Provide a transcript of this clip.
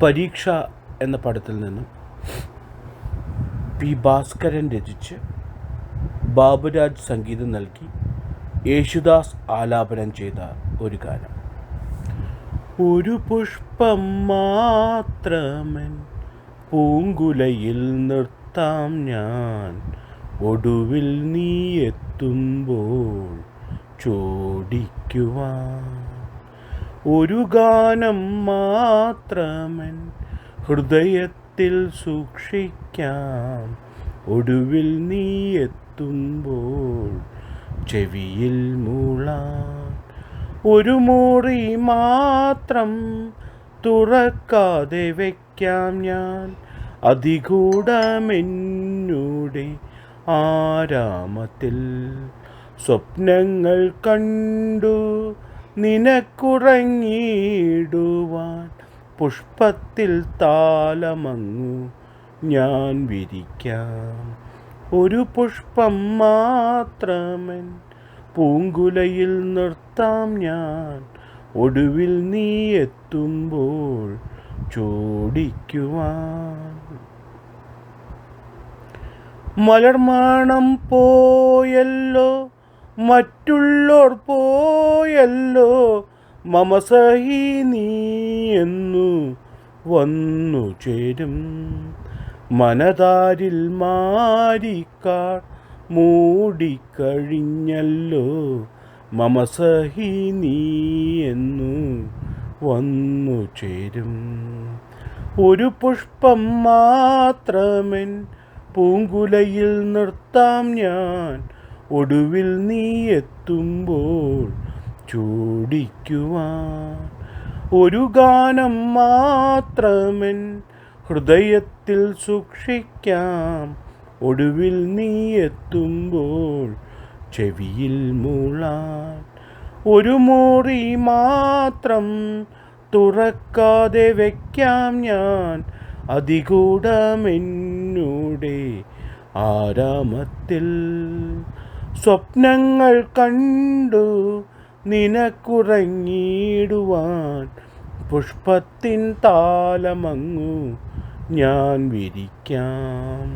പരീക്ഷ എന്ന പടത്തിൽ നിന്നും പി ഭാസ്കരൻ രചിച്ച് ബാബുരാജ് സംഗീതം നൽകി യേശുദാസ് ആലാപനം ചെയ്ത ഒരു ഗാനം. ഒരു പുഷ്പം മാത്രമൻ പൂങ്കുലയിൽ നിർത്താം ഞാൻ, ഒടുവിൽ നീ എത്തുമ്പോൾ ചോദിക്കുവാൻ. ഒരു ഗാനം മാത്രമൻ ഹൃദയത്തിൽ സൂക്ഷിക്കാം, ഒടുവിൽ നീ എത്തുമ്പോൾ ചെവിയിൽ മൂളാൻ. ഒരു മുറി മാത്രം തുറക്കാതെ വയ്ക്കാം ഞാൻ, അതികൂടമെന്നുടെ ആരാമത്തിൽ. സ്വപ്നങ്ങൾ കണ്ടു നിനക്കുറങ്ങിടുവാൻ, പുഷ്പത്തിൽ താലമങ്ങു ഞാൻ വിരിക്കാം. ഒരു പുഷ്പം മാത്രമൻ പൂങ്കുലയിൽ നിർത്താം ഞാൻ, ഒടുവിൽ നീ എത്തുമ്പോൾ ചോദിക്കുവാൻ. മലർമണം പോയല്ലോ, മറ്റുള്ളോർ പോയല്ലോ, മമസഹി നീ എന്നു വന്നു ചേരും. മനതാരിൽ മാരിക്കാർ മൂടിക്കഴിഞ്ഞല്ലോ, മമസഹി നീ എന്നു വന്നു ചേരും. ഒരു പുഷ്പം മാത്രമൻ പൂങ്കുലയിൽ നിർത്താം ഞാൻ, ഒടുവിൽ നീ എത്തുമ്പോൾ ചോദിക്കുവാൻ. ഒരു ഗാനം മാത്രമൻ ഹൃദയത്തിൽ സൂക്ഷിക്കാം, ഒടുവിൽ നീ എത്തുമ്പോൾ ചെവിയിൽ മൂളാൻ. ഒരു മുറി മാത്രം തുറക്കാതെ വയ്ക്കാം ഞാൻ, അതികൂടമെന്നുടെ ആരാമത്തിൽ. സ്വപ്നങ്ങൾ കണ്ടു നിനക്കുറങ്ങിടുവാൻ, പുഷ്പത്തിൻ താലമങ്ങു ഞാൻ വിരിക്കാം.